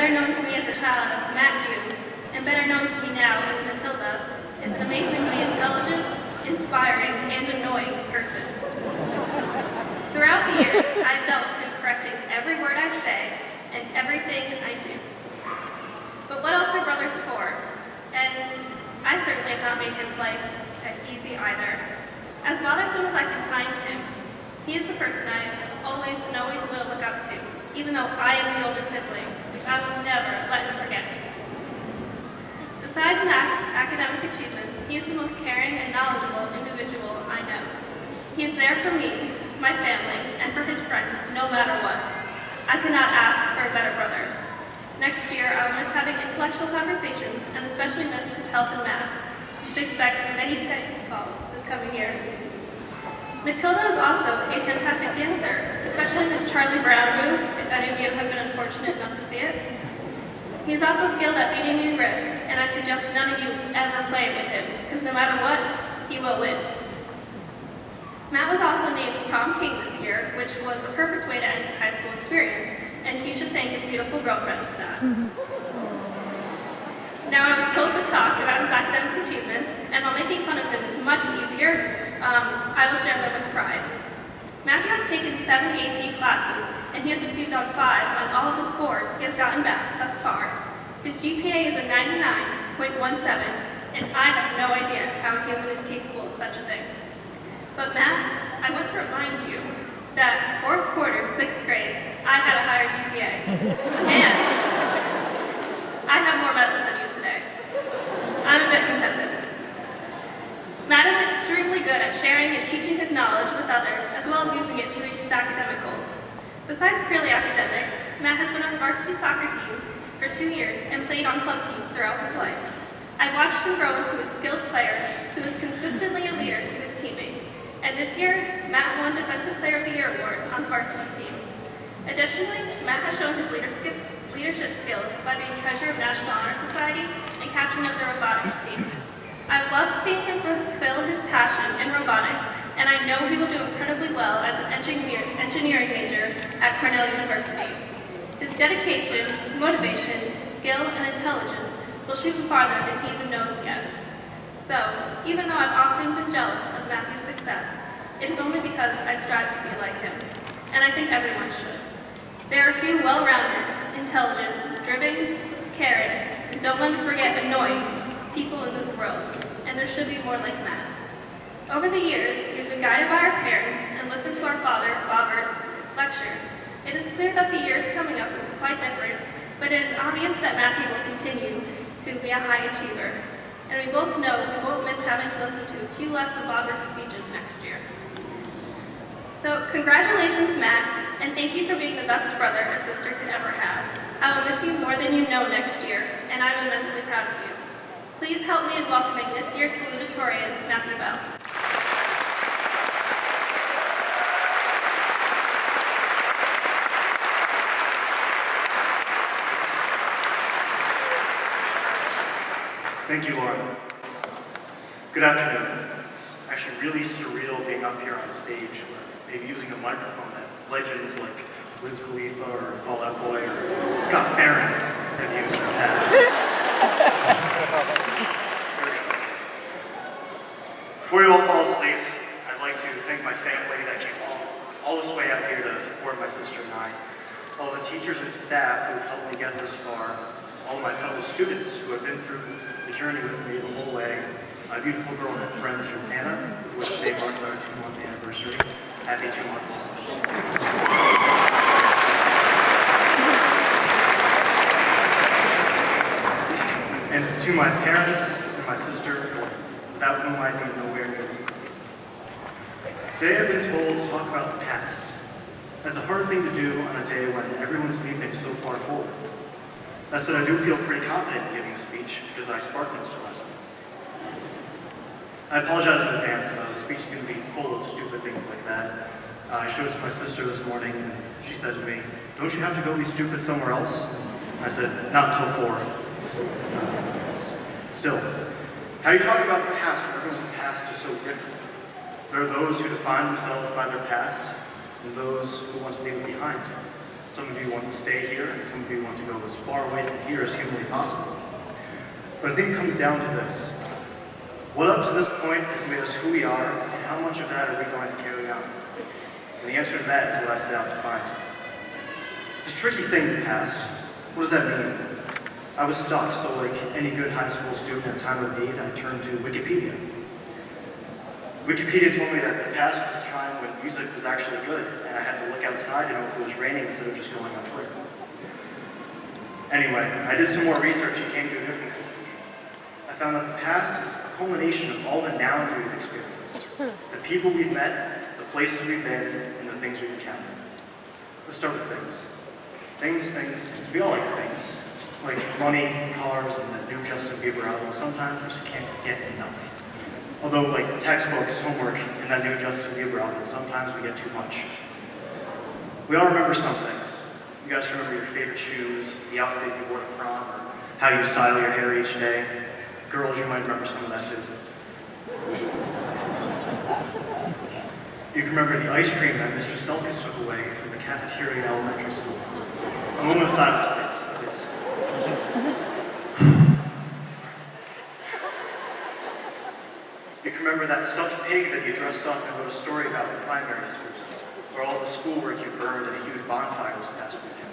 better known to me as a child as Matthew, and better known to me now as Matilda, is an amazingly intelligent, inspiring, and annoying person. Throughout the years, I've dealt with him correcting every word I say and everything I do. But what else are brothers for? And I certainly have not made his life easy either. As bothersome as I can find him, he is the person I always and always will look up to, even though I am the older sibling, which I will never let him forget. Besides academic achievements, he is the most caring and knowledgeable individual I know. He is there for me, my family, and for his friends, no matter what. I could not ask for a better brother. Next year, I will miss having intellectual conversations, and especially miss his help in math. You should expect many study calls this coming year. Matilda is also a fantastic dancer, especially this Charlie Brown move, if any of you have been unfortunate enough to see it. He is also skilled at beating me in wrist, and I suggest none of you ever play with him, because no matter what, he will win. Matt was also named prom king this year, which was a perfect way to end his high school experience, and he should thank his beautiful girlfriend for that. Now, I was told to talk about his academic achievements, and while making fun of him is much easier, I will share them with pride. Matthew has taken 7 AP classes, and he has received on 5 on all of the scores he has gotten back thus far. His GPA is a 99.17, and I have no idea how a human is capable of such a thing. But Matt, I want to remind you that 4th quarter, 6th grade, I had a higher GPA, and I have more medals than you today. I'm a bit competitive. Matt is extremely good at sharing and teaching his knowledge with others, as well as using it to reach his academic goals. Besides purely academics, Matt has been on the varsity soccer team for 2 years and played on club teams throughout his life. I watched him grow into a skilled player who is consistently a leader to his teammates, and this year, Matt won Defensive Player of the Year award on the varsity team. Additionally, Matt has shown his leadership skills by being treasurer of National Honor Society and captain of the robotics team. I've loved seeing him fulfill his passion in robotics, and I know he will do incredibly well as an engineering major at Cornell University. His dedication, motivation, skill, and intelligence will shoot him farther than he even knows yet. So, even though I've often been jealous of Matthew's success, it is only because I strive to be like him, and I think everyone should. There are a few well-rounded, intelligent, driven, caring, and don't let me forget, annoying people in this world, and there should be more like Matt. Over the years, we've been guided by our parents and listened to our father, Robert's, lectures. It is clear that the years coming up will be quite different, but it is obvious that Matthew will continue to be a high achiever. And we both know we won't miss having to listen to a few less of Robert's speeches next year. So, congratulations, Matt, and thank you for being the best brother a sister could ever have. I will miss you more than you know next year, and I'm immensely proud of you. Please help me in welcoming this year's Salutatorian, Matthew Bell. Thank you, Lauren. Good afternoon. It's actually really surreal being up here on stage, maybe using a microphone that legends like Wiz Khalifa or Fall Out Boy or Scott Farron have used in the past. Before you all fall asleep, I'd like to thank my family that came all this way up here to support my sister and I, all the teachers and staff who have helped me get this far, all my fellow students who have been through the journey with me the whole way, my beautiful girlhood friend, Joanna, with which today marks our 2-month anniversary. Happy 2 months. And to my parents and my sister, without whom I'd be nowhere near this point. Today I've been told to talk about the past. That's a hard thing to do on a day when everyone's leaping so far forward. That said, I do feel pretty confident in giving a speech because I spark notes last week. I apologize in advance. The speech is going to be full of stupid things like that. I showed it to my sister this morning, and she said to me, "Don't you have to go be stupid somewhere else?" I said, "Not until 4. Still, how do you talk about the past when everyone's past is so different? There are those who define themselves by their past, and those who want to leave it behind. Some of you want to stay here, and some of you want to go as far away from here as humanly possible. But I think it comes down to this. What up to this point has made us who we are, and how much of that are we going to carry on? And the answer to that is what I set out to find. This tricky thing, the past, what does that mean? I was stuck, so like any good high school student at a time of need, I turned to Wikipedia. Wikipedia told me that the past was a time when music was actually good, and I had to look outside to know if it was raining instead of just going on Twitter. Anyway, I did some more research and came to a different conclusion. I found that the past is a culmination of all the nouns we've experienced, the people we've met, the places we've been, and the things we've encountered. Let's start with things. Things. We all like things. Like money, cars, and the new Justin Bieber album. Sometimes we just can't get enough. Although, like textbooks, homework, and that new Justin Bieber album, sometimes we get too much. We all remember some things. You guys remember your favorite shoes, the outfit you wore to prom, or how you style your hair each day. Girls, you might remember some of that too. You can remember the ice cream that Mr. Selkis took away from the cafeteria in elementary school. A moment of silence, please. You can remember that stuffed pig that you dressed up and wrote a story about in primary school, or all the schoolwork you burned in a huge bonfire this past weekend.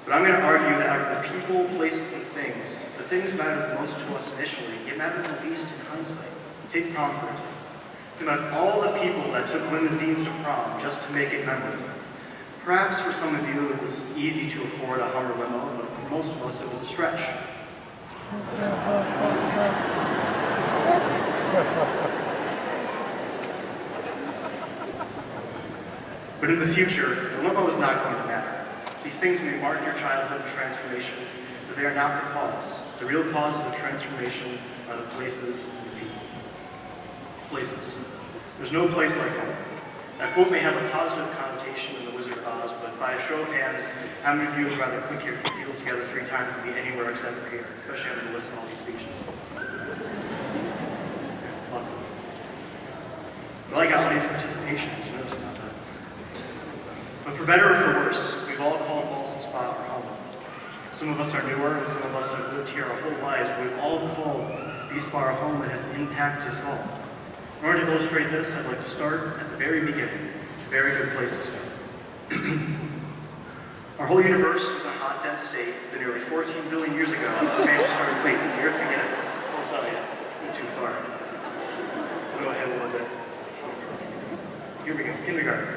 But I'm going to argue that out of the people, places, and things, the things that matter the most to us initially, yet matter the least in hindsight. Take prom, for example. Think about all the people that took limousines to prom just to make it memorable. Perhaps for some of you it was easy to afford a Hummer limo, but for most of us it was a stretch. But in the future, the limo is not going to matter. These things may mark your childhood and transformation, but they are not the cause. The real causes of transformation are the places and the people. Places. There's no place like home. That quote may have a positive connotation in The Wizard of Oz, but by a show of hands, how many of you would rather click your heels together 3 times and be anywhere except for here, especially after you listen to all these speeches? Lots of them. But I got audience participation, did you notice about that? But for better or for worse, we've all called Ballston Spa our home. Some of us are newer, and some of us have lived here our whole lives, but we've all called B-Spa our home that has impacted us all. In order to illustrate this, I'd like to start at the very beginning. A very good place to start. Our whole universe was in a hot, dense state, but nearly 14 billion years ago, expansion started. Wait, the Earth began to... Oh, sorry, it's too far. Go ahead a little bit. Here we go, kindergarten.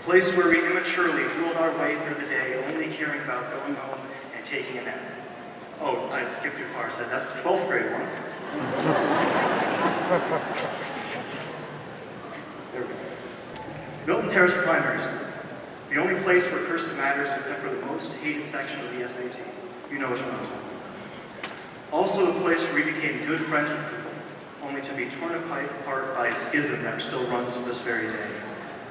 A place where we immaturely drooled our way through the day, only caring about going home and taking a nap. Oh, I skipped too far, so that's the 12th grade one. There we go. Milton Terrace Primary School. The only place where cursing matters except for the most hated section of the SAT. You know which one I'm talking about. Also a place where we became good friends with people, only to be torn apart by a schism that still runs to this very day.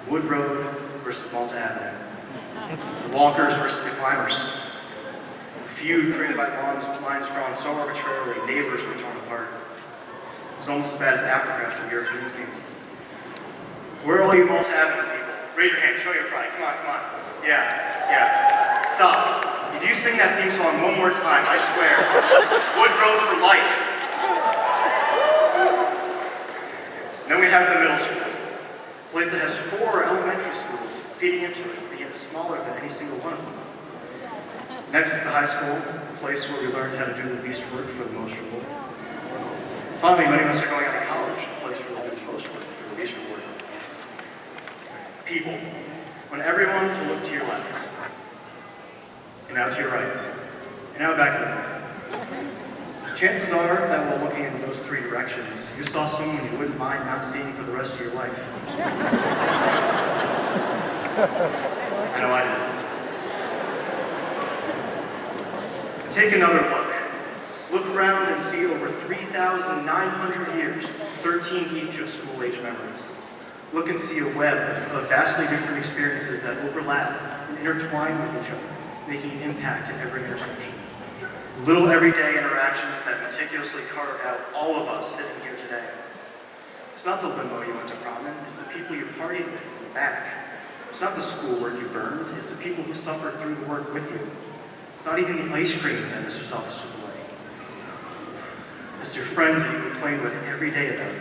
Wood Road versus Malta Avenue. The walkers versus the climbers. A feud created by lines drawn so arbitrarily, neighbors were torn apart. It was almost as bad as Africa after the Europeans came. Where are all you Malta Avenue people? Raise your hand, show your pride. Come on. Yeah. Stop. If you sing that theme song one more time, I swear, Wood Road for life. Then we have the middle school, a place that has 4 elementary schools feeding into it, but yet smaller than any single one of them. Next is the high school, a place where we learned how to do the least work for the most reward. Finally, many of us are going out to college, a place where we'll do the most work for the least reward. People. I want everyone to look to your left, and out to your right, and out back in the middle. Chances are that while looking in those 3 directions, you saw someone you wouldn't mind not seeing for the rest of your life. I know I did. Take another look. Look around and see over 3,900 years, 13 each of school-age memories. Look and see a web of vastly different experiences that overlap and intertwine with each other, making an impact at every intersection. Little everyday interactions that meticulously carved out all of us sitting here today. It's not the limo you went to prom in, it's the people you partied with in the back. It's not the schoolwork you burned, it's the people who suffer through the work with you. It's not even the ice cream that Mr. Selfish took away. It's your friends that you complain with every day about.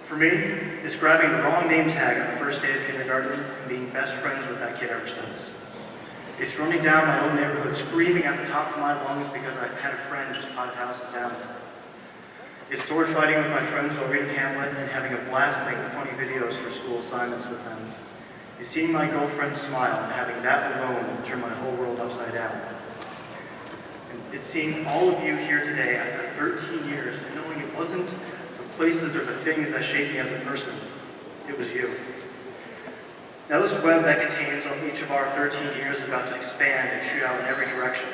For me, it's grabbing the wrong name tag on the first day of kindergarten and being best friends with that kid ever since. It's running down my own neighborhood screaming at the top of my lungs because I've had a friend just 5 houses down. It's sword fighting with my friends while reading Hamlet and having a blast making funny videos for school assignments with them. It's seeing my girlfriend smile and having that alone turn my whole world upside down. And it's seeing all of you here today after 13 years and knowing it wasn't the places or the things that shaped me as a person. It was you. Now this web that contains on each of our 13 years is about to expand and shoot out in every direction.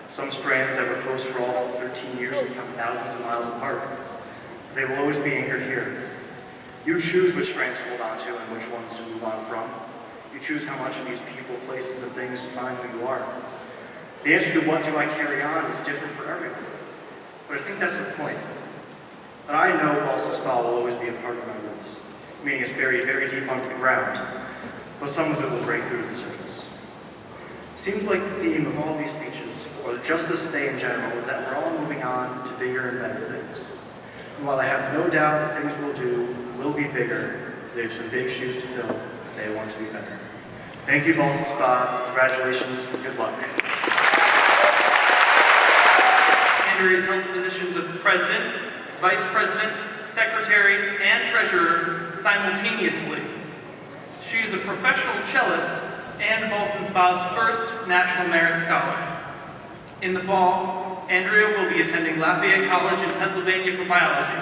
Some strands that were close for all 13 years will become thousands of miles apart. They will always be anchored here. You choose which strands to hold on to and which ones to move on from. You choose how much of these people, places, and things define who you are. The answer to what do I carry on is different for everyone. But I think that's the point. But I know Ballston Spa will always be a part of my roots, meaning it's buried very deep under the ground, but some of it will break through to the surface. Seems like the theme of all these speeches, or just this day in general, is that we're all moving on to bigger and better things. And while I have no doubt the things we'll do will be bigger, they have some big shoes to fill if they want to be better. Thank you, Ballston Spa. Congratulations and good luck. Andrea has held the positions of President, Vice President, Secretary, and Treasurer simultaneously. She is a professional cellist and Ballston Spa's first National Merit Scholar. In the fall, Andrea will be attending Lafayette College in Pennsylvania for biology.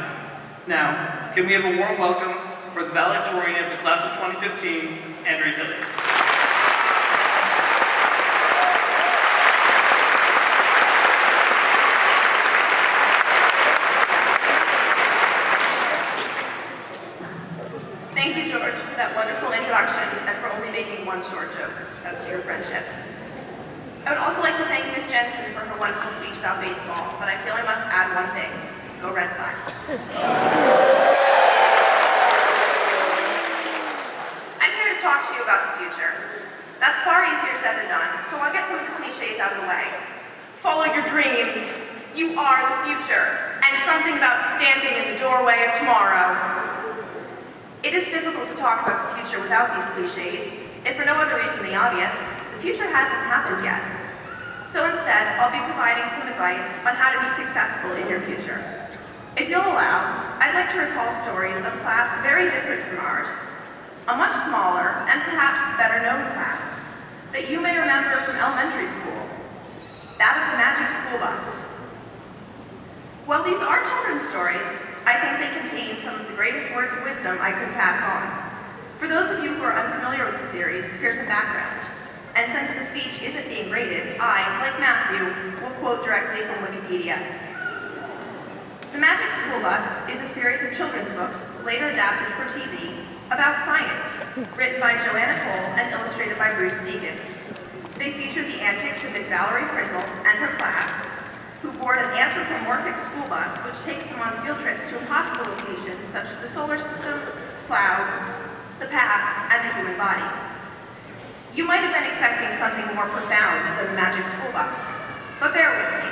Now, can we have a warm welcome for the valedictorian of the class of 2015, Andrea Killian. Thank you, George, for that wonderful introduction and for only making one short joke. That's true friendship. I would also like to thank Ms. Jensen for her wonderful speech about baseball, but I feel I must add one thing. Go Red Sox. I'm here to talk to you about the future. That's far easier said than done, so I'll get some of the cliches out of the way. Follow your dreams. You are the future. And something about standing in the doorway of tomorrow. It is difficult to talk about the future without these cliches, if for no other reason than the obvious, the future hasn't happened yet. So instead, I'll be providing some advice on how to be successful in your future. If you'll allow, I'd like to recall stories of a class very different from ours, a much smaller and perhaps better known class that you may remember from elementary school, that of the Magic School Bus. While these are children's stories, I think they contain some of the greatest words of wisdom I could pass on. For those of you who are unfamiliar with the series, here's some background. And since the speech isn't being graded, I, like Matthew, will quote directly from Wikipedia. The Magic School Bus is a series of children's books, later adapted for TV, about science, written by Joanna Cole and illustrated by Bruce Deegan. They feature the antics of Miss Valerie Frizzle and her class, who board an anthropomorphic school bus which takes them on field trips to impossible locations such as the solar system, clouds, the past, and the human body. You might have been expecting something more profound than the Magic School Bus, but bear with me.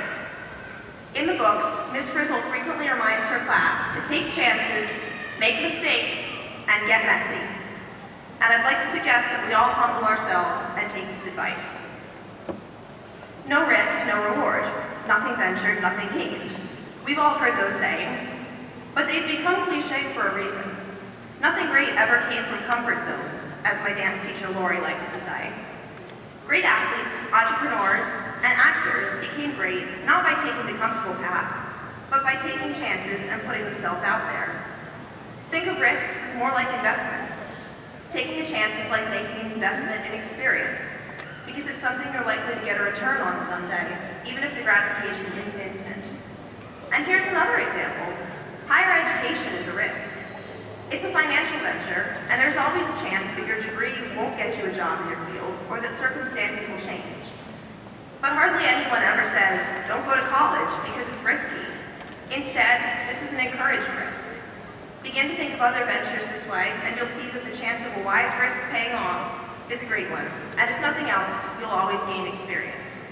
In the books, Miss Frizzle frequently reminds her class to take chances, make mistakes, and get messy. And I'd like to suggest that we all humble ourselves and take this advice. No risk, no reward. Nothing ventured, nothing gained. We've all heard those sayings, but they've become cliche for a reason. Nothing great ever came from comfort zones, as my dance teacher Lori likes to say. Great athletes, entrepreneurs, and actors became great not by taking the comfortable path, but by taking chances and putting themselves out there. Think of risks as more like investments. Taking a chance is like making an investment in experience, because it's something you're likely to get a return on someday, even if the gratification isn't instant. And here's another example. Higher education is a risk. It's a financial venture, and there's always a chance that your degree won't get you a job in your field, or that circumstances will change. But hardly anyone ever says, don't go to college because it's risky. Instead, this is an encouraged risk. Begin to think of other ventures this way, and you'll see that the chance of a wise risk paying off is a great one, and if nothing else, you'll always gain experience.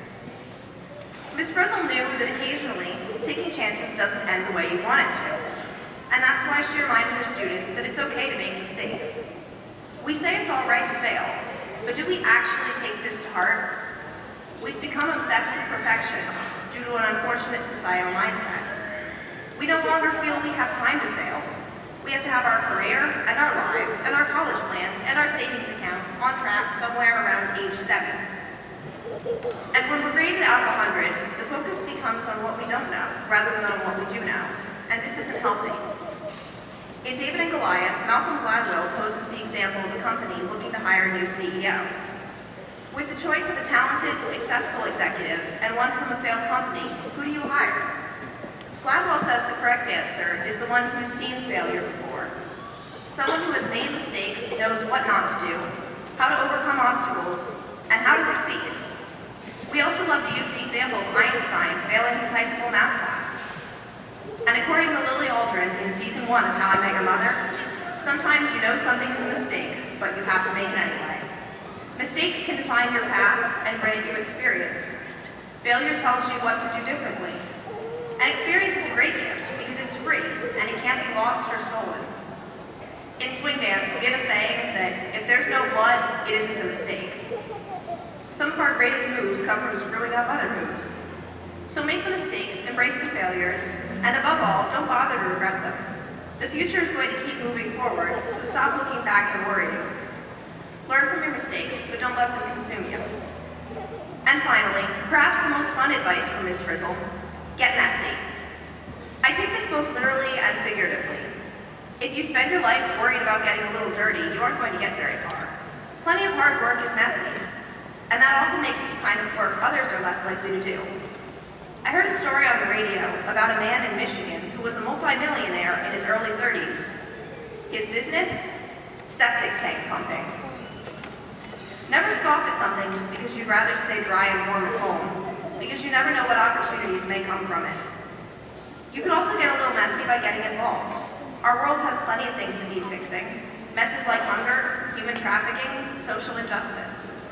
Miss Frizzle knew that occasionally, taking chances doesn't end the way you want it to, and that's why she reminded her students that it's okay to make mistakes. We say it's all right to fail, but do we actually take this to heart? We've become obsessed with perfection due to an unfortunate societal mindset. We no longer feel we have time to fail. We have to have our career and our lives and our college plans and our savings accounts on track somewhere around age 7. And when we're graded out of 100, the focus becomes on what we don't know rather than on what we do know, and this isn't healthy. In David and Goliath, Malcolm Gladwell poses the example of a company looking to hire a new CEO. With the choice of a talented, successful executive and one from a failed company, who do you hire? Gladwell says the correct answer is the one who's seen failure before. Someone who has made mistakes, knows what not to do, how to overcome obstacles, and how to succeed. We also love to use the example of Einstein failing his high school math class. And according to Lily Aldrin in season 1 of How I Met Your Mother, sometimes you know something is a mistake, but you have to make it anyway. Mistakes can define your path and grant you experience. Failure tells you what to do differently. And experience is a great gift because it's free and it can't be lost or stolen. In swing dance, we have a saying that if there's no blood, it isn't a mistake. Some of our greatest moves come from screwing up other moves. So make the mistakes, embrace the failures, and above all, don't bother to regret them. The future is going to keep moving forward, so stop looking back and worrying. Learn from your mistakes, but don't let them consume you. And finally, perhaps the most fun advice from Miss Frizzle, get messy. I take this both literally and figuratively. If you spend your life worried about getting a little dirty, you aren't going to get very far. Plenty of hard work is messy, and that often makes it the kind of work others are less likely to do. I heard a story on the radio about a man in Michigan who was a multimillionaire in his early 30s. His business? Septic tank pumping. Never scoff at something just because you'd rather stay dry and warm at home, because you never know what opportunities may come from it. You could also get a little messy by getting involved. Our world has plenty of things that need fixing. Messes like hunger, human trafficking, social injustice.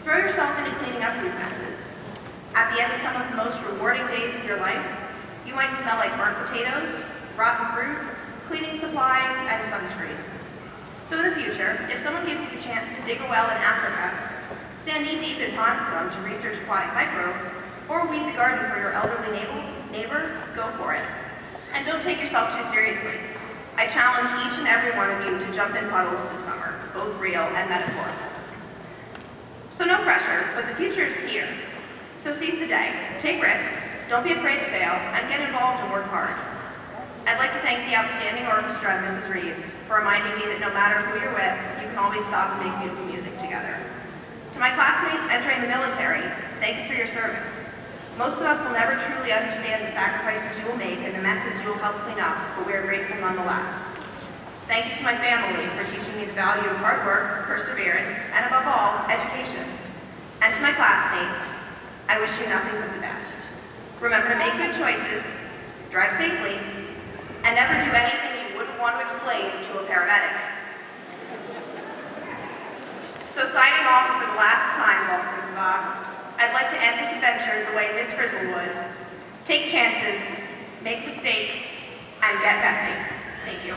Throw yourself into cleaning up these messes. At the end of some of the most rewarding days of your life, you might smell like burnt potatoes, rotten fruit, cleaning supplies, and sunscreen. So in the future, if someone gives you the chance to dig a well in Africa, stand knee-deep in pond scum to research aquatic microbes, or weed the garden for your elderly neighbor, go for it. And don't take yourself too seriously. I challenge each and every one of you to jump in puddles this summer, both real and metaphorical. So no pressure, but the future is here. So seize the day, take risks, don't be afraid to fail, and get involved and work hard. I'd like to thank the outstanding orchestra and Mrs. Reeves for reminding me that no matter who you're with, you can always stop and make beautiful music together. To my classmates entering the military, thank you for your service. Most of us will never truly understand the sacrifices you will make and the messes you will help clean up, but we are grateful nonetheless. Thank you to my family for teaching me the value of hard work, perseverance, and above all, education. And to my classmates, I wish you nothing but the best. Remember to make good choices, drive safely, and never do anything you wouldn't want to explain to a paramedic. So signing off for the last time, Ballston Spa, I'd like to end this adventure the way Miss Frizzle would. Take chances, make mistakes, and get messy. Thank you.